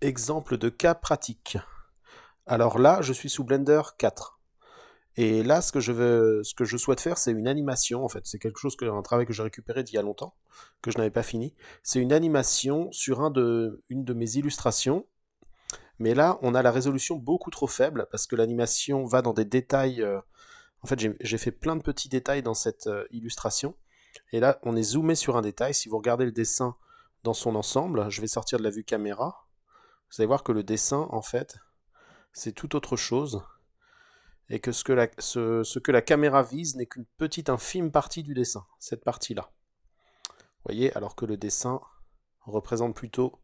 Exemple de cas pratique. Alors là, je suis sous Blender 4. Et là, ce que je souhaite faire, c'est une animation, en fait. C'est un travail que j'ai récupéré d'il y a longtemps, que je n'avais pas fini. C'est une animation sur une de mes illustrations. Mais là, on a la résolution beaucoup trop faible, parce que l'animation va dans des détails. En fait, j'ai fait plein de petits détails dans cette illustration. Et là, on est zoomé sur un détail. Si vous regardez le dessin dans son ensemble, je vais sortir de la vue caméra. Vous allez voir que le dessin, en fait, c'est tout autre chose, et que ce que la caméra vise n'est qu'une petite infime partie du dessin, cette partie-là. Vous voyez, alors que le dessin représente plutôt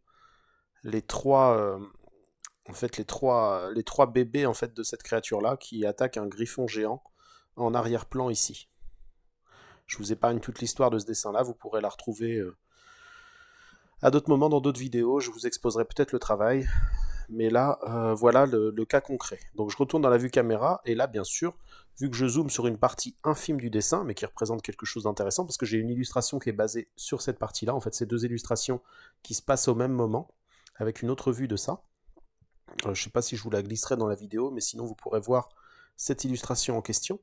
les trois, en fait, les trois bébés en fait de cette créature-là qui attaque un griffon géant en arrière-plan ici. Je vous épargne toute l'histoire de ce dessin-là, vous pourrez la retrouver à d'autres moments dans d'autres vidéos, je vous exposerai peut-être le travail. Mais là, voilà le cas concret. Donc je retourne dans la vue caméra, et là, bien sûr, vu que je zoome sur une partie infime du dessin, mais qui représente quelque chose d'intéressant, parce que j'ai une illustration qui est basée sur cette partie-là, en fait, c'est deux illustrations qui se passent au même moment, avec une autre vue de ça. Je ne sais pas si je vous la glisserai dans la vidéo, mais sinon vous pourrez voir cette illustration en question.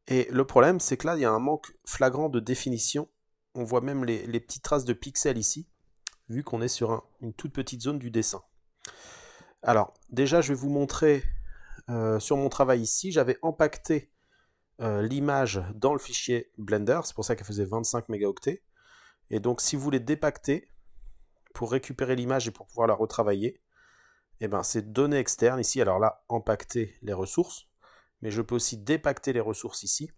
Et le problème, c'est que là, il y a un manque flagrant de définition. On voit même les petites traces de pixels ici, vu qu'on est sur une toute petite zone du dessin. Alors, déjà, je vais vous montrer sur mon travail ici, j'avais empaqueté l'image dans le fichier Blender, c'est pour ça qu'elle faisait 25 mégaoctets. Et donc, si vous voulez dépacter, pour récupérer l'image et pour pouvoir la retravailler, eh ben, c'est données externes ici. Alors là, empaqueter les ressources, mais je peux aussi dépacter les ressources ici.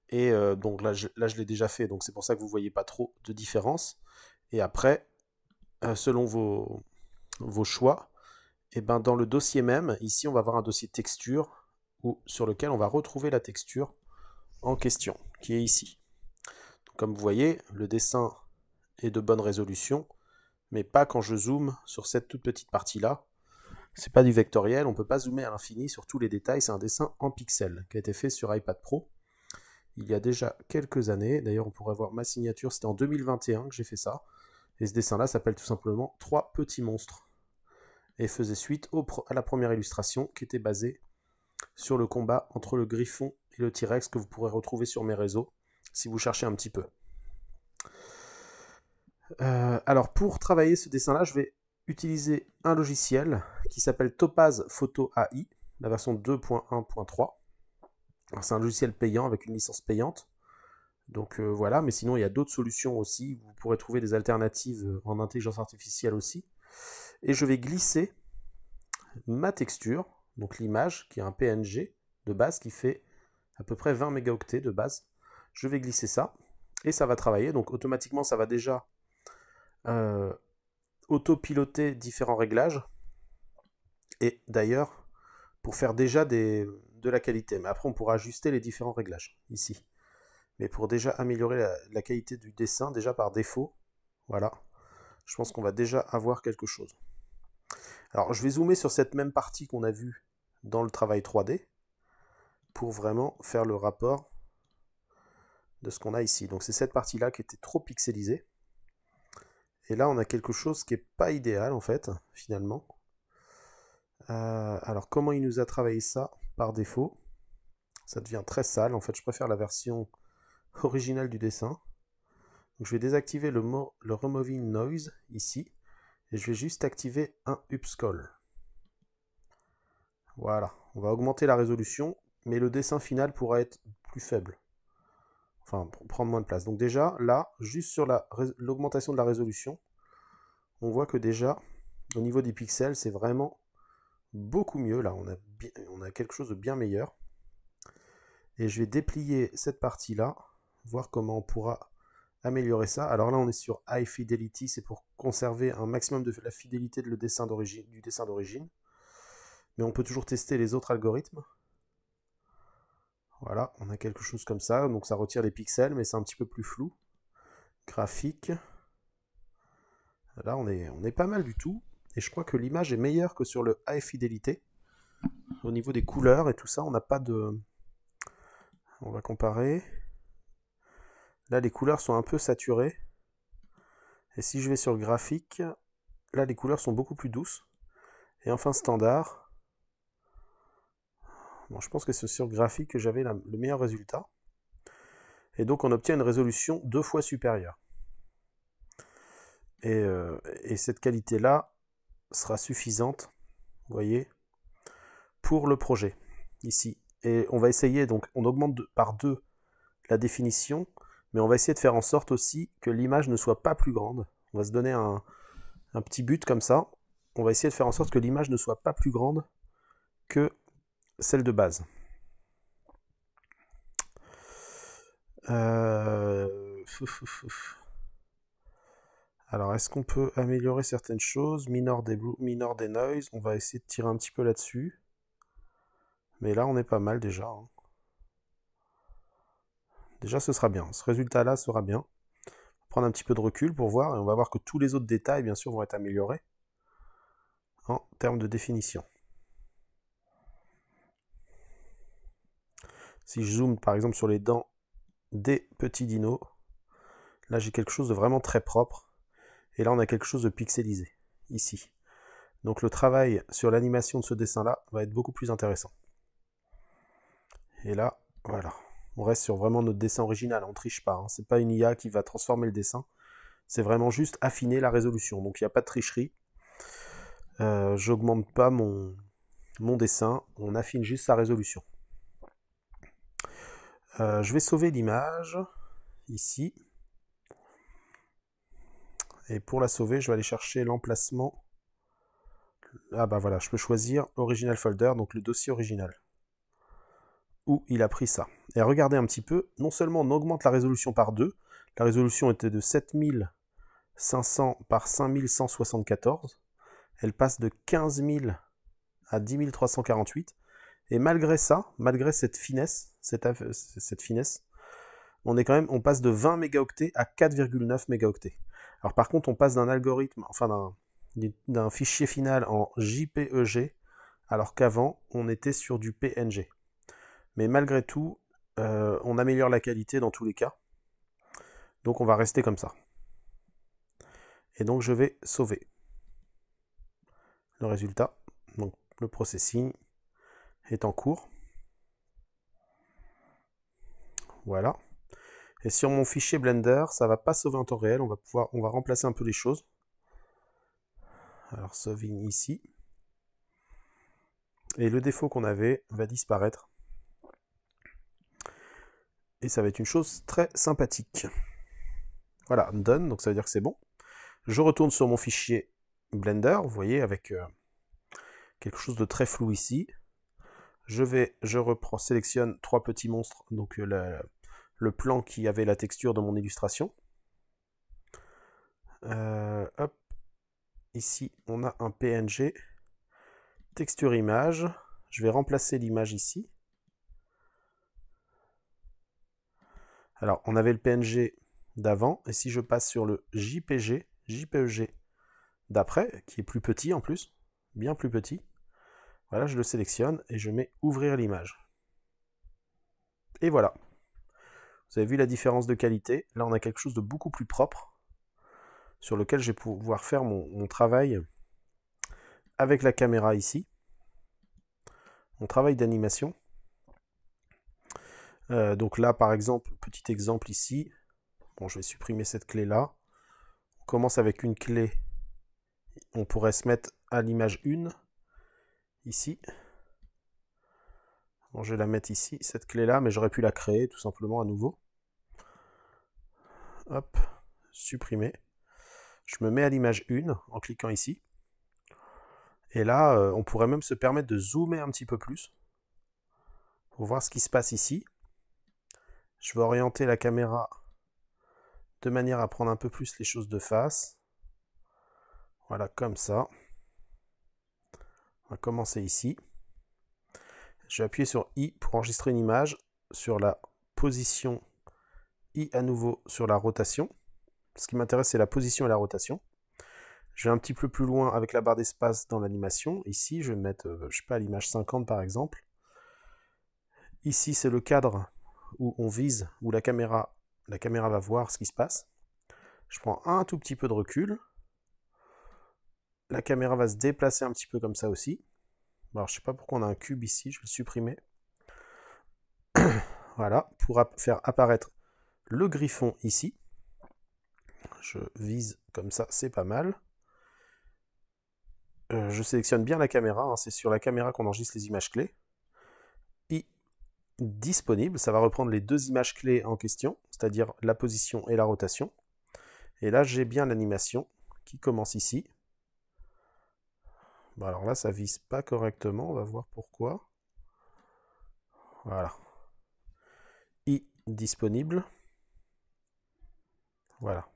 Et donc là, je l'ai déjà fait, donc c'est pour ça que vous ne voyez pas trop de différence. Et après, selon vos choix, et ben dans le dossier même, ici on va avoir un dossier texture sur lequel on va retrouver la texture en question, qui est ici. Donc, comme vous voyez, le dessin est de bonne résolution, mais pas quand je zoome sur cette toute petite partie-là. C'est pas du vectoriel, on ne peut pas zoomer à l'infini sur tous les détails, c'est un dessin en pixels qui a été fait sur iPad Pro il y a déjà quelques années. D'ailleurs, on pourrait voir ma signature, c'était en 2021 que j'ai fait ça. Et ce dessin-là s'appelle tout simplement 3 petits monstres, et faisait suite à la première illustration qui était basée sur le combat entre le griffon et le T-Rex que vous pourrez retrouver sur mes réseaux si vous cherchez un petit peu. Alors pour travailler ce dessin-là, je vais utiliser un logiciel qui s'appelle Topaz Photo AI, la version 2.1.3. C'est un logiciel payant avec une licence payante. Donc voilà, mais sinon il y a d'autres solutions aussi. Vous pourrez trouver des alternatives en intelligence artificielle aussi. Et je vais glisser ma texture, donc l'image qui est un PNG de base qui fait à peu près 20 mégaoctets de base. Je vais glisser ça et ça va travailler. Donc automatiquement ça va déjà auto-piloter différents réglages. Et d'ailleurs pour faire déjà de la qualité. Mais après on pourra ajuster les différents réglages ici. Mais pour déjà améliorer la qualité du dessin, déjà par défaut, voilà, je pense qu'on va déjà avoir quelque chose. Alors je vais zoomer sur cette même partie qu'on a vue dans le travail 3D pour vraiment faire le rapport de ce qu'on a ici. Donc c'est cette partie-là qui était trop pixelisée. Et là on a quelque chose qui n'est pas idéal en fait, finalement. Alors comment il nous a travaillé ça par défaut? Ça devient très sale, en fait je préfère la version originale du dessin. Donc je vais désactiver le Removing Noise ici, et je vais juste activer un Upscale. Voilà, on va augmenter la résolution, mais le dessin final pourra être plus faible. Enfin, prendre moins de place. Donc déjà, là, juste sur l'augmentation de la résolution, on voit que déjà, au niveau des pixels, c'est vraiment beaucoup mieux. Là, on a quelque chose de bien meilleur. Et je vais déplier cette partie-là, voir comment on pourra améliorer ça. Alors là, on est sur High Fidelity, c'est pour conserver un maximum de la fidélité du dessin d'origine. Mais on peut toujours tester les autres algorithmes. Voilà, on a quelque chose comme ça, donc ça retire les pixels, mais c'est un petit peu plus flou. Graphique. Là, on est pas mal du tout. Et je crois que l'image est meilleure que sur le High Fidelity. Au niveau des couleurs et tout ça, on n'a pas de... On va comparer. Là, les couleurs sont un peu saturées. Et si je vais sur le graphique, là les couleurs sont beaucoup plus douces. Et enfin standard. Bon, je pense que c'est sur graphique que j'avais le meilleur résultat. Et donc on obtient une résolution 2 fois supérieure. Et cette qualité-là sera suffisante, vous voyez, pour le projet, ici. Et on va essayer, donc on augmente par 2 la définition, mais on va essayer de faire en sorte aussi que l'image ne soit pas plus grande. On va se donner un petit but comme ça. On va essayer de faire en sorte que l'image ne soit pas plus grande que celle de base. Alors, est-ce qu'on peut améliorer certaines choses? Minor des noise, on va essayer de tirer un petit peu là-dessus. Mais là, on est pas mal déjà. Hein. Déjà, ce sera bien. Ce résultat-là sera bien. On va prendre un petit peu de recul pour voir, et on va voir que tous les autres détails, bien sûr, vont être améliorés en termes de définition. Si je zoome, par exemple, sur les dents des petits dinos, là, j'ai quelque chose de vraiment très propre. Et là, on a quelque chose de pixelisé, ici. Donc le travail sur l'animation de ce dessin-là va être beaucoup plus intéressant. Et là, voilà. On reste sur vraiment notre dessin original, on ne triche pas. Hein. C'est pas une IA qui va transformer le dessin. C'est vraiment juste affiner la résolution. Donc il n'y a pas de tricherie. J'augmente pas mon dessin. On affine juste sa résolution. Je vais sauver l'image, ici. Et pour la sauver, je vais aller chercher l'emplacement. Ah bah voilà, je peux choisir Original Folder, donc le dossier original. Où il a pris ça. Et regardez un petit peu, non seulement on augmente la résolution par 2, la résolution était de 7500 par 5174, elle passe de 15000 à 10348, et malgré ça, malgré cette finesse, on passe de 20 mégaoctets à 4,9 mégaoctets. Alors par contre, on passe d'un algorithme, enfin d'un fichier final en JPEG, alors qu'avant, on était sur du PNG. Mais malgré tout, on améliore la qualité dans tous les cas. Donc on va rester comme ça. Et donc je vais sauver le résultat. Donc le processing est en cours. Voilà. Et sur mon fichier Blender, ça ne va pas sauver en temps réel. On va remplacer un peu les choses. Alors sauver ici. Et le défaut qu'on avait va disparaître. Et ça va être une chose très sympathique. Voilà, done, donc ça veut dire que c'est bon. Je retourne sur mon fichier Blender, vous voyez, avec quelque chose de très flou ici. Je sélectionne 3 petits monstres, donc le plan qui avait la texture de mon illustration. Hop, ici on a un PNG, texture image. Je vais remplacer l'image ici. Alors, on avait le PNG d'avant, et si je passe sur le JPEG d'après, qui est plus petit en plus, bien plus petit, voilà, je le sélectionne et je mets ouvrir l'image. Et voilà. Vous avez vu la différence de qualité. Là, on a quelque chose de beaucoup plus propre, sur lequel je vais pouvoir faire mon travail avec la caméra ici, mon travail d'animation. Donc là, par exemple, petit exemple ici. Bon, je vais supprimer cette clé-là. On commence avec une clé. On pourrait se mettre à l'image 1, ici. Bon, je vais la mettre ici, cette clé-là, mais j'aurais pu la créer tout simplement à nouveau. Hop, supprimer. Je me mets à l'image 1 en cliquant ici. Et là, on pourrait même se permettre de zoomer un petit peu plus pour voir ce qui se passe ici. Je vais orienter la caméra de manière à prendre un peu plus les choses de face. Voilà, comme ça. On va commencer ici. Je vais appuyer sur I pour enregistrer une image sur la position, I à nouveau sur la rotation. Ce qui m'intéresse, c'est la position et la rotation. Je vais un petit peu plus loin avec la barre d'espace dans l'animation. Ici, je vais mettre, je sais pas, l'image 50 par exemple. Ici, c'est le cadre où on vise, où la caméra va voir ce qui se passe. Je prends un tout petit peu de recul. La caméra va se déplacer un petit peu comme ça aussi. Alors, je sais pas pourquoi on a un cube ici, je vais le supprimer. Voilà, pour faire apparaître le griffon ici. Je vise comme ça, c'est pas mal. Je sélectionne bien la caméra, hein, c'est sur la caméra qu'on enregistre les images clés. I disponible, ça va reprendre les deux images clés en question, c'est-à-dire la position et la rotation. Et là, j'ai bien l'animation qui commence ici. Bon, alors là, ça vise pas correctement, on va voir pourquoi. Voilà. I disponible. Voilà.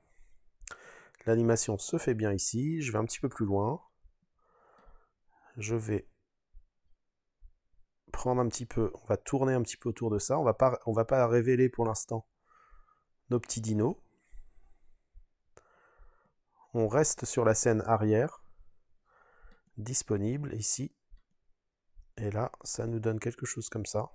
L'animation se fait bien ici. Je vais un petit peu plus loin. Je vais prendre un petit peu, on va tourner un petit peu autour de ça. On va pas révéler pour l'instant nos petits dinos. On reste sur la scène arrière. Disponible ici. Et là, ça nous donne quelque chose comme ça.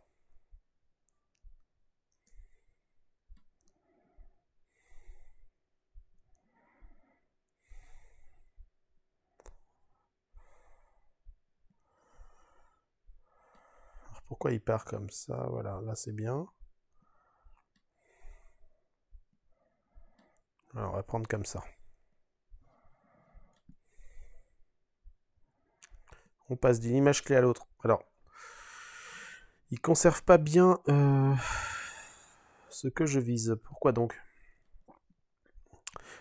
Alors pourquoi il part comme ça? Voilà, là c'est bien. Alors on va prendre comme ça. On passe d'une image clé à l'autre. Alors, il conserve pas bien ce que je vise. Pourquoi donc?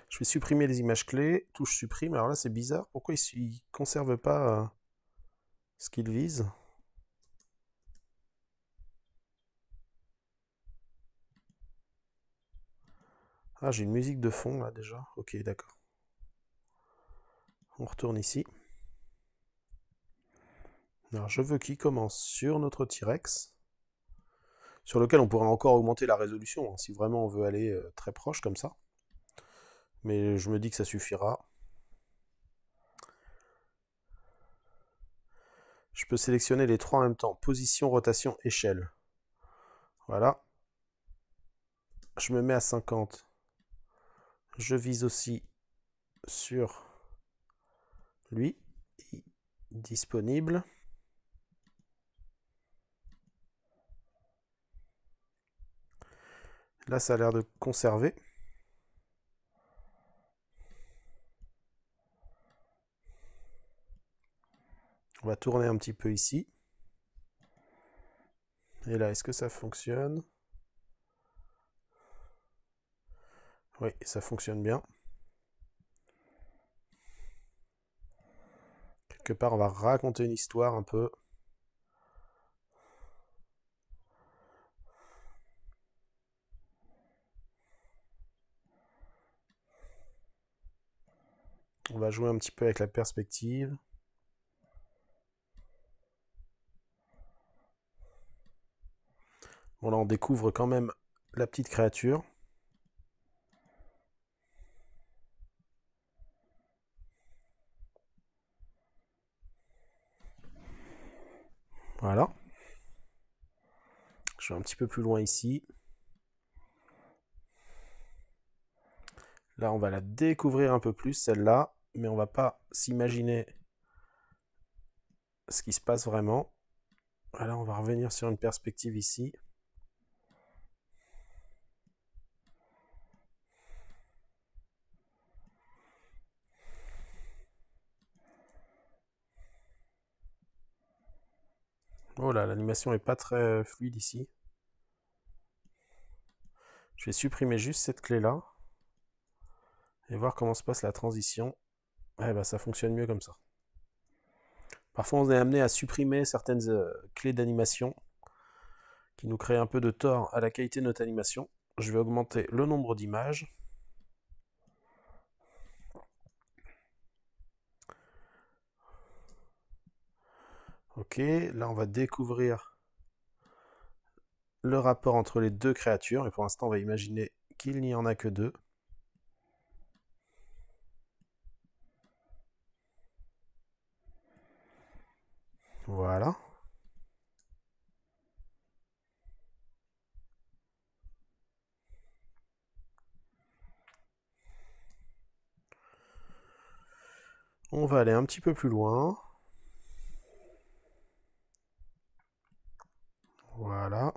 Je vais supprimer les images clés. Touche supprime. Alors là, c'est bizarre. Pourquoi il ne conserve pas ce qu'il vise? Ah, j'ai une musique de fond là déjà. Ok, d'accord. On retourne ici. Alors, je veux qu'il commence sur notre T-Rex, sur lequel on pourrait encore augmenter la résolution, hein, si vraiment on veut aller très proche comme ça. Mais je me dis que ça suffira. Je peux sélectionner les trois en même temps. Position, rotation, échelle. Voilà. Je me mets à 50. Je vise aussi sur lui. Disponible. Là, ça a l'air de conserver. On va tourner un petit peu ici. Et là, est-ce que ça fonctionne? Oui, ça fonctionne bien. Quelque part, on va raconter une histoire un peu. On va jouer un petit peu avec la perspective. Bon, là, on découvre quand même la petite créature. Voilà. Je vais un petit peu plus loin ici. Là, on va la découvrir un peu plus, celle-là. Mais on va pas s'imaginer ce qui se passe vraiment. Voilà, on va revenir sur une perspective ici. Oh là, l'animation est pas très fluide ici. Je vais supprimer juste cette clé-là. Et voir comment se passe la transition. Eh ben, ça fonctionne mieux comme ça. Parfois, on est amené à supprimer certaines clés d'animation qui nous créent un peu de tort à la qualité de notre animation. Je vais augmenter le nombre d'images. Ok, là on va découvrir le rapport entre les deux créatures. Et pour l'instant, on va imaginer qu'il n'y en a que deux. Voilà. On va aller un petit peu plus loin. Voilà.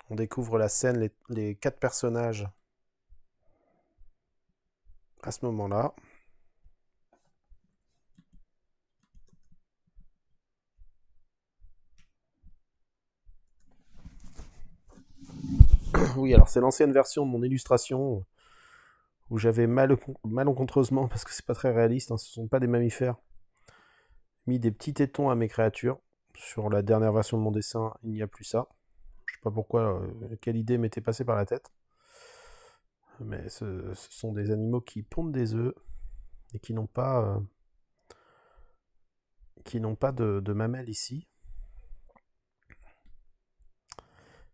On découvre la scène, les 4 personnages à ce moment-là. Oui, alors c'est l'ancienne version de mon illustration où j'avais malencontreusement, parce que c'est pas très réaliste, hein, ce sont pas des mammifères, mis des petits tétons à mes créatures. Sur la dernière version de mon dessin, il n'y a plus ça. Je sais pas pourquoi, quelle idée m'était passée par la tête. Mais ce sont des animaux qui pondent des œufs et qui n'ont pas, de mamelles ici.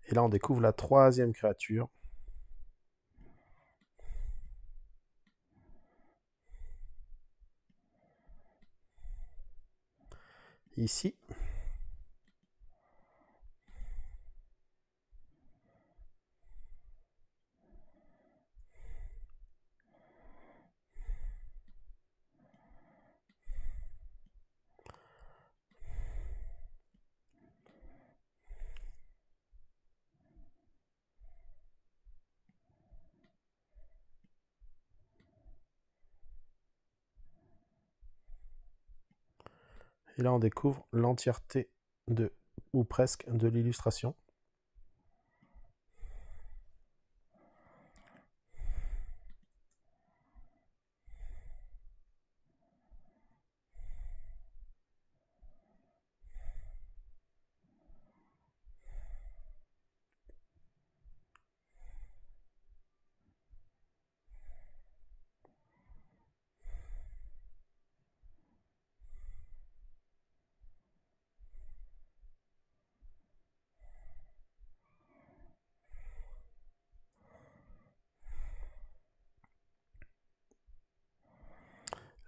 Et là, on découvre la 3e créature. Ici. Et là, on découvre l'entièreté ou presque, de l'illustration.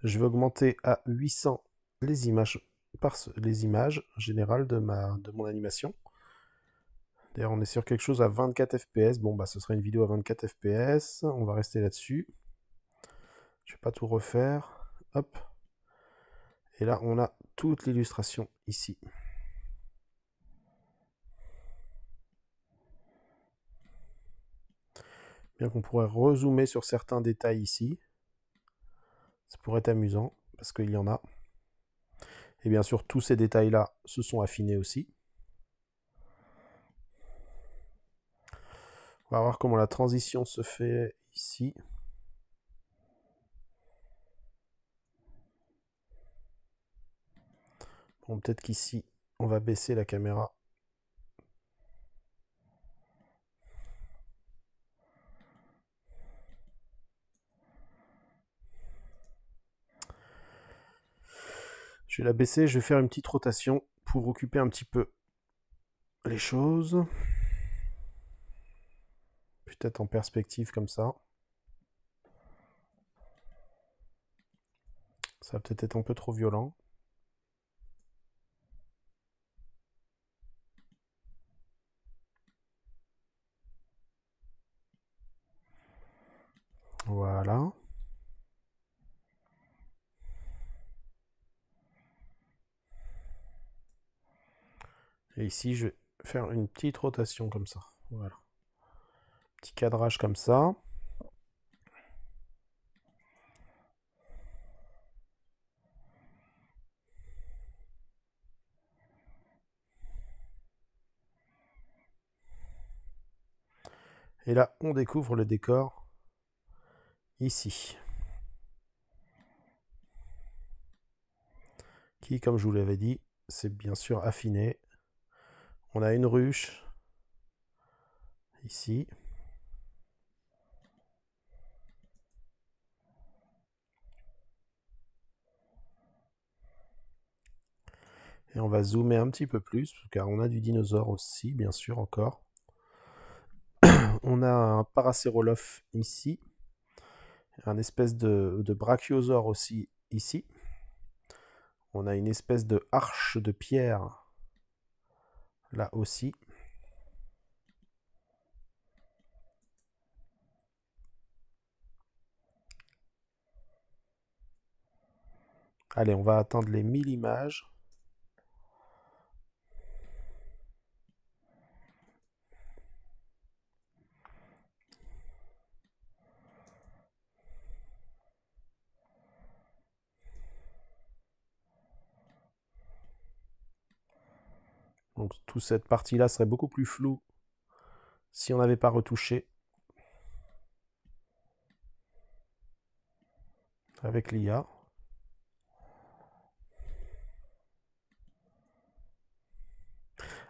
Je vais augmenter à 800 les images générales de mon animation. D'ailleurs, on est sur quelque chose à 24 fps. Bon, bah, ce sera une vidéo à 24 fps. On va rester là-dessus. Je vais pas tout refaire. Hop. Et là, on a toute l'illustration ici. Bien qu'on pourrait rezoomer sur certains détails ici. Ça pourrait être amusant, parce qu'il y en a. Et bien sûr, tous ces détails-là se sont affinés aussi. On va voir comment la transition se fait ici. Bon, peut-être qu'ici, on va baisser la caméra. Je vais la baisser, je vais faire une petite rotation pour occuper un petit peu les choses. Peut-être en perspective comme ça. Ça va peut-être être un peu trop violent. Voilà. Et ici, je vais faire une petite rotation comme ça. Voilà. Petit cadrage comme ça. Et là, on découvre le décor ici. Qui, comme je vous l'avais dit, c'est bien sûr affiné. On a une ruche ici. Et on va zoomer un petit peu plus, car on a du dinosaure aussi, bien sûr, encore. On a un paracérolophe ici. Un espèce de brachiosaure aussi ici. On a une espèce de arche de pierre là aussi. Allez, on va atteindre les 1000 images. Donc toute cette partie-là serait beaucoup plus floue si on n'avait pas retouché avec l'IA.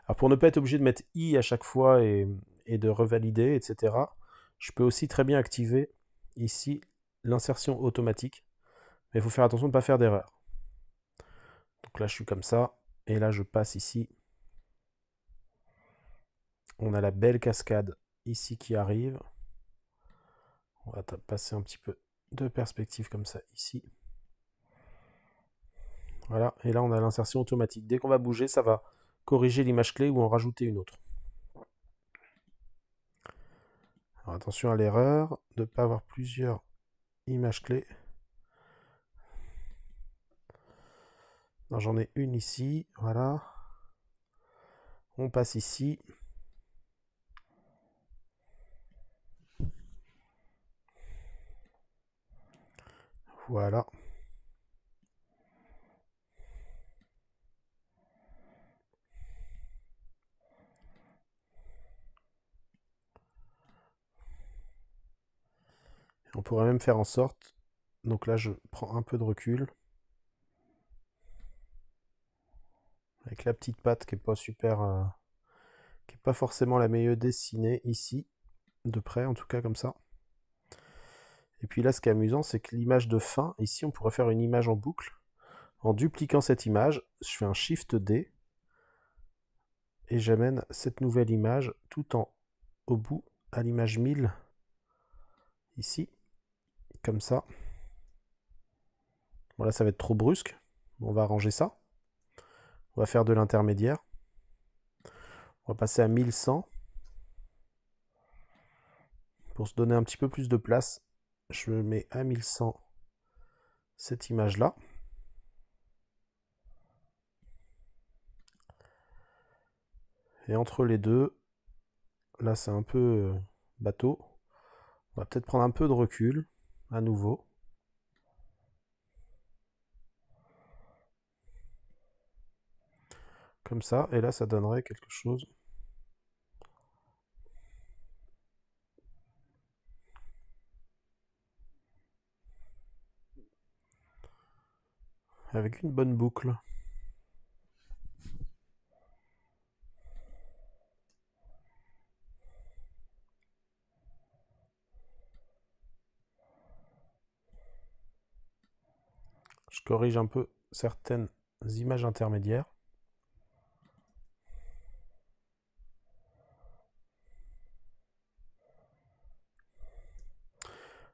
Alors pour ne pas être obligé de mettre I à chaque fois et de revalider, etc., je peux aussi très bien activer ici l'insertion automatique. Mais il faut faire attention de ne pas faire d'erreur. Donc là je suis comme ça, et là je passe ici. On a la belle cascade ici qui arrive. On va passer un petit peu de perspective comme ça ici. Voilà, et là on a l'insertion automatique. Dès qu'on va bouger, ça va corriger l'image clé ou en rajouter une autre. Alors attention à l'erreur de ne pas avoir plusieurs images clés. J'en ai une ici, voilà. On passe ici. Voilà. On pourrait même faire en sorte, donc là je prends un peu de recul, avec la petite patte qui est pas super, qui est pas forcément la meilleure dessinée ici, de près en tout cas comme ça. Et puis là ce qui est amusant c'est que l'image de fin, ici on pourrait faire une image en boucle. En dupliquant cette image, je fais un Shift D, et j'amène cette nouvelle image tout au bout à l'image 1000, ici, comme ça. Bon là ça va être trop brusque, on va arranger ça. On va faire de l'intermédiaire. On va passer à 1100. Pour se donner un petit peu plus de place, je mets à 1100 cette image-là. Et entre les deux, là c'est un peu bateau. On va peut-être prendre un peu de recul, à nouveau. Comme ça, et là ça donnerait quelque chose. Avec une bonne boucle. Je corrige un peu certaines images intermédiaires.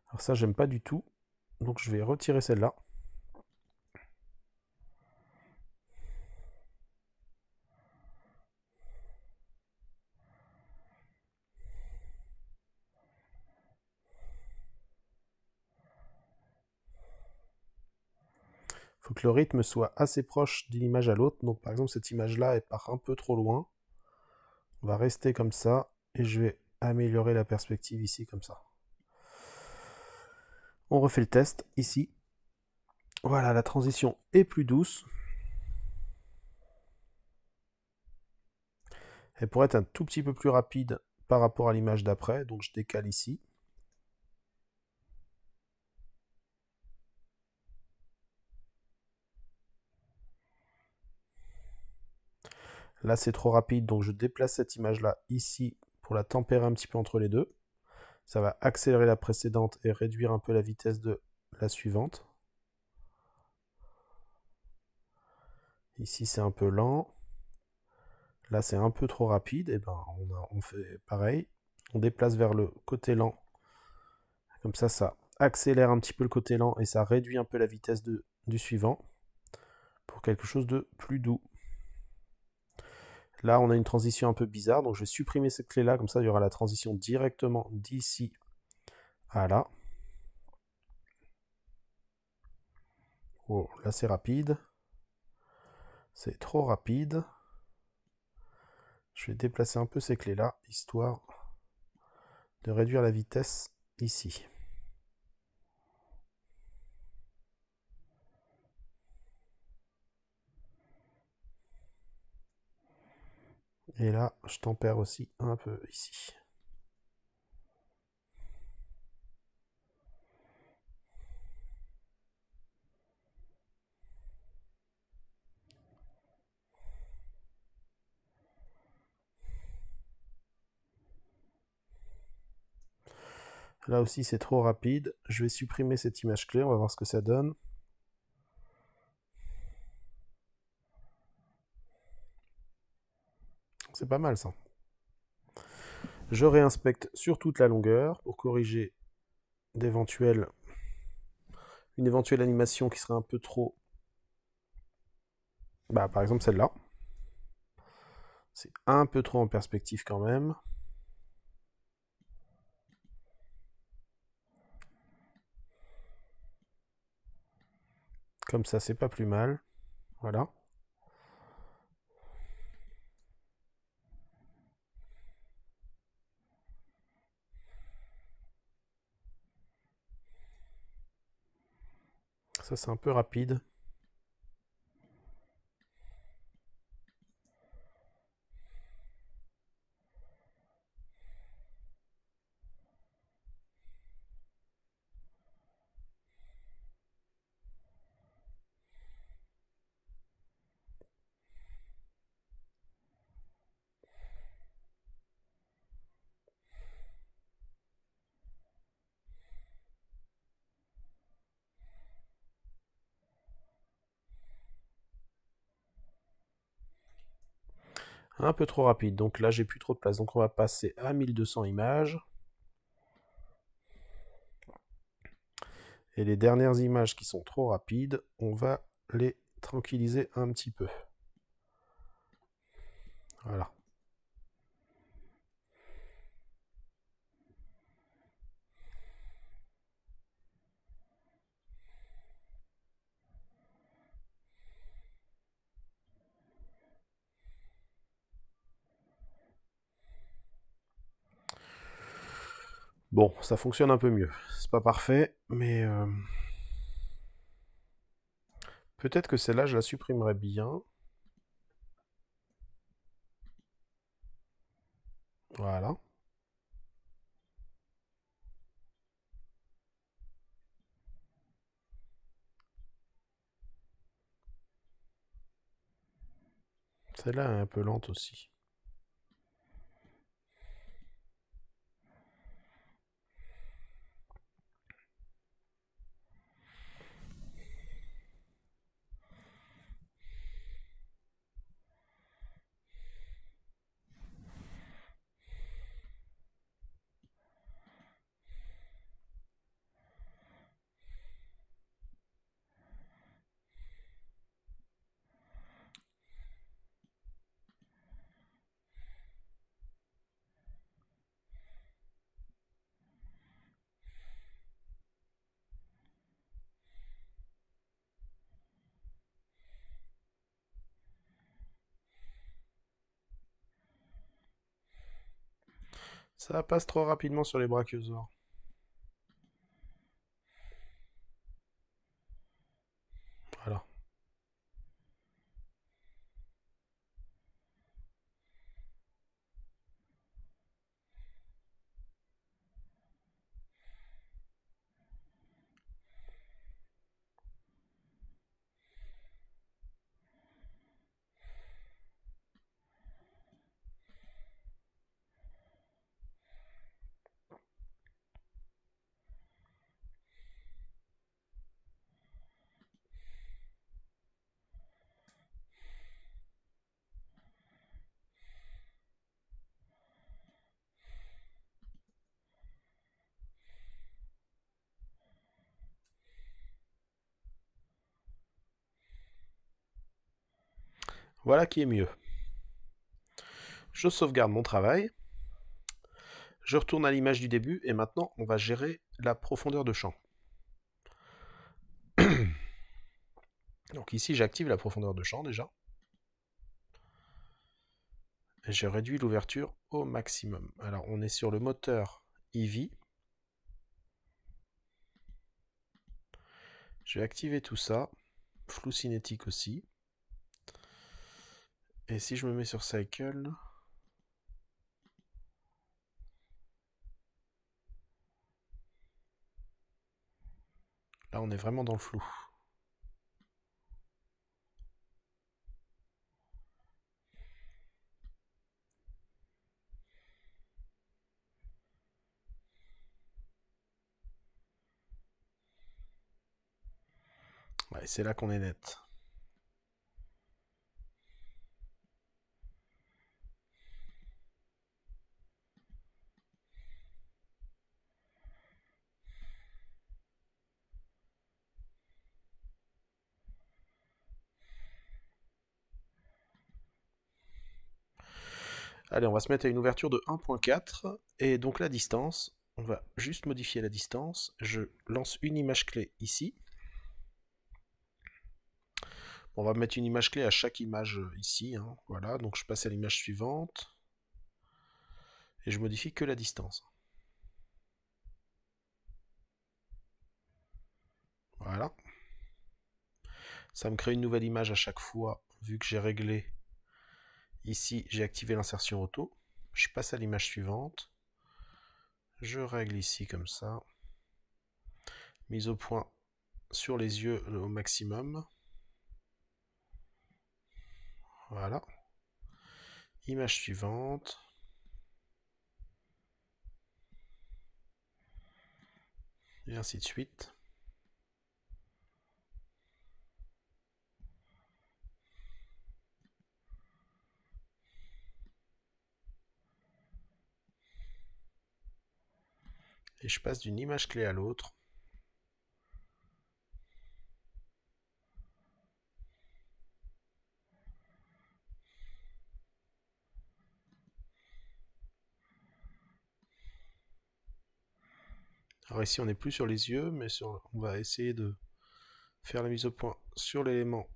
Alors ça, j'aime pas du tout. Donc je vais retirer celle-là. Il faut que le rythme soit assez proche d'une image à l'autre. Donc par exemple, cette image-là, elle part un peu trop loin. On va rester comme ça. Et je vais améliorer la perspective ici, comme ça. On refait le test ici. Voilà, la transition est plus douce. Elle pourrait être un tout petit peu plus rapide par rapport à l'image d'après. Donc je décale ici. Là, c'est trop rapide, donc je déplace cette image-là ici pour la tempérer un petit peu entre les deux. Ça va accélérer la précédente et réduire un peu la vitesse de la suivante. Ici, c'est un peu lent. Là, c'est un peu trop rapide. Et ben, on fait pareil. On déplace vers le côté lent. Comme ça accélère un petit peu le côté lent et ça réduit un peu la vitesse du suivant pour quelque chose de plus doux. Là, on a une transition un peu bizarre, donc je vais supprimer cette clé-là, comme ça, il y aura la transition directement d'ici à là. Oh, là c'est rapide. C'est trop rapide. Je vais déplacer un peu ces clés-là, histoire de réduire la vitesse ici. Et là, je tempère aussi un peu ici. Là aussi, c'est trop rapide. Je vais supprimer cette image clé, on va voir ce que ça donne. C'est pas mal ça. Je réinspecte sur toute la longueur pour corriger une éventuelle animation qui serait un peu trop... Bah, par exemple celle-là. C'est un peu trop en perspective quand même. Comme ça, c'est pas plus mal. Voilà. Ça, c'est un peu rapide. Un peu trop rapide. Donc là, j'ai plus trop de place. Donc on va passer à 1200 images. Et les dernières images qui sont trop rapides, on va les tranquilliser un petit peu. Voilà. Bon, ça fonctionne un peu mieux. C'est pas parfait, mais peut-être que celle-là, je la supprimerai bien. Voilà. Celle-là est un peu lente aussi. Ça passe trop rapidement sur les brachiosaures. Voilà. Voilà qui est mieux. Je sauvegarde mon travail. Je retourne à l'image du début et maintenant on va gérer la profondeur de champ. Donc ici, j'active la profondeur de champ déjà. Et j'ai réduit l'ouverture au maximum. Alors, on est sur le moteur Eevee. Je vais activer tout ça. Flou cinétique aussi. Et si je me mets sur Cycle... Là, on est vraiment dans le flou. Ouais, c'est là qu'on est net. Allez, on va se mettre à une ouverture de 1.4. Et donc la distance, on va juste modifier la distance. Je lance une image clé ici. On va mettre une image clé à chaque image ici. Hein. Voilà, donc je passe à l'image suivante. Et je modifie que la distance. Voilà. Ça me crée une nouvelle image à chaque fois, vu que j'ai réglé. Ici, j'ai activé l'insertion auto. Je passe à l'image suivante. Je règle ici comme ça. Mise au point sur les yeux au maximum. Voilà. Image suivante. Et ainsi de suite. Et je passe d'une image clé à l'autre. Alors ici on n'est plus sur les yeux, mais on va essayer de faire la mise au point sur l'élément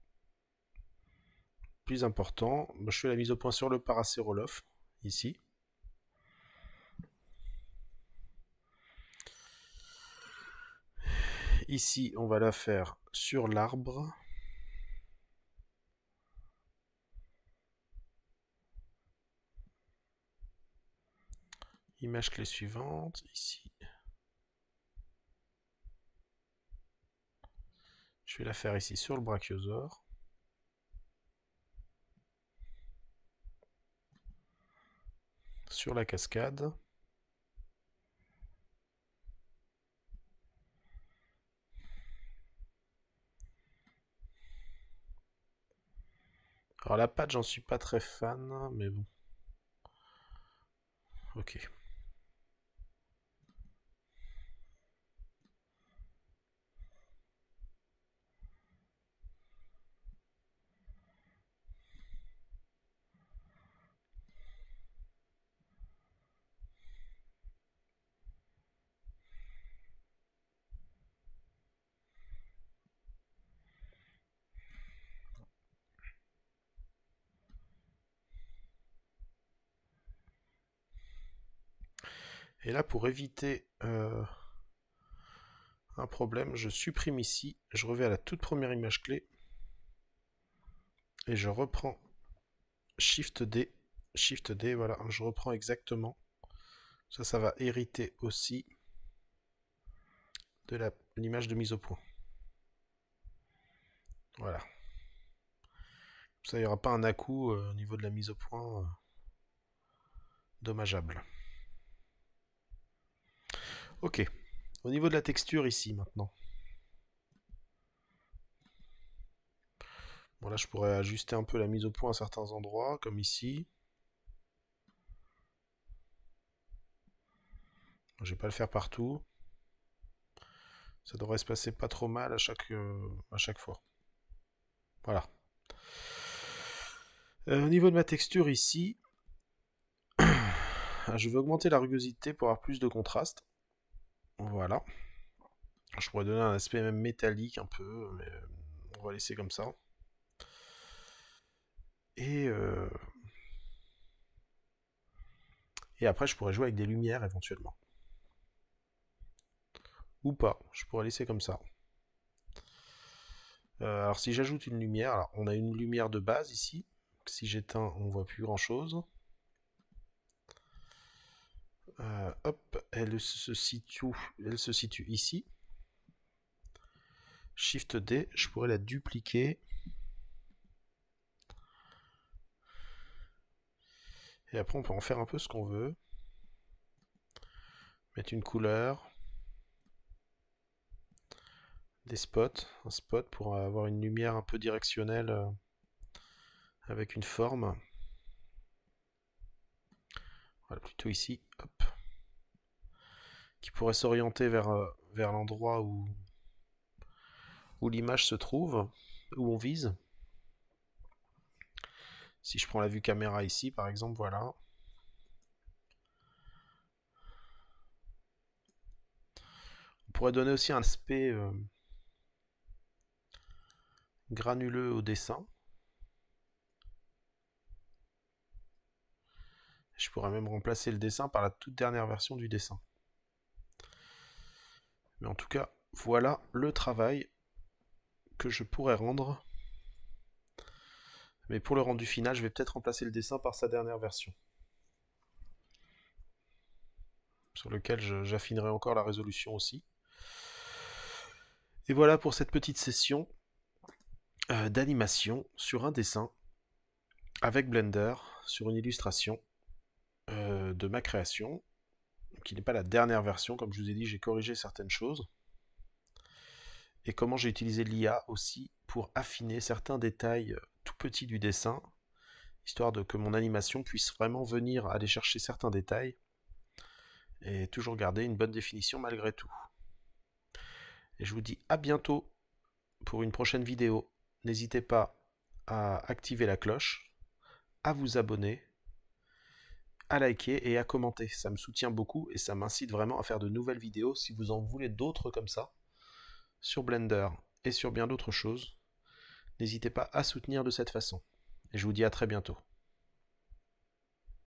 plus important. Je fais la mise au point sur le paracérolof, ici. Ici, on va la faire sur l'arbre. Image clé suivante, ici. Je vais la faire ici sur le brachiosaure. Sur la cascade. Alors la patte, j'en suis pas très fan, mais bon. Ok. Et là, pour éviter un problème, je supprime ici, je reviens à la toute première image clé, et je reprends Shift D, voilà, je reprends exactement. Ça va hériter aussi de l'image de mise au point. Voilà. Ça, il n'y aura pas un à-coup au niveau de la mise au point dommageable. Ok. Au niveau de la texture ici maintenant. Bon là je pourrais ajuster un peu la mise au point à certains endroits, comme ici. Je vais pas le faire partout. Ça devrait se passer pas trop mal à chaque fois. Voilà. Au niveau de ma texture ici, je vais augmenter la rugosité pour avoir plus de contraste. Voilà. Je pourrais donner un aspect même métallique un peu, mais On va laisser comme ça. Et après, je pourrais jouer avec des lumières éventuellement. Ou pas, je pourrais laisser comme ça. Alors si j'ajoute une lumière, alors on a une lumière de base ici. Si j'éteins, on voit plus grand chose. Hop, elle se situe ici. Shift D, je pourrais la dupliquer. Et après on peut en faire un peu ce qu'on veut. Mettre une couleur. Des spots. Un spot pour avoir une lumière un peu directionnelle avec une forme. Voilà, plutôt ici. Hop. Qui pourrait s'orienter vers l'endroit où l'image se trouve, où on vise. Si je prends la vue caméra ici, par exemple, voilà. On pourrait donner aussi un aspect granuleux au dessin. Je pourrais même remplacer le dessin par la toute dernière version du dessin. Mais en tout cas, voilà le travail que je pourrais rendre. Mais pour le rendu final, je vais peut-être remplacer le dessin par sa dernière version. Sur lequel j'affinerai encore la résolution aussi. Et voilà pour cette petite session d'animation sur un dessin avec Blender, sur une illustration de ma création, qui n'est pas la dernière version, comme je vous ai dit, j'ai corrigé certaines choses. Et comment j'ai utilisé l'IA aussi pour affiner certains détails tout petits du dessin, histoire de que mon animation puisse vraiment venir aller chercher certains détails et toujours garder une bonne définition malgré tout. Et je vous dis à bientôt pour une prochaine vidéo. N'hésitez pas à activer la cloche, à vous abonner, à liker et à commenter. Ça me soutient beaucoup et ça m'incite vraiment à faire de nouvelles vidéos si vous en voulez d'autres comme ça, sur Blender et sur bien d'autres choses. N'hésitez pas à soutenir de cette façon. Et je vous dis à très bientôt.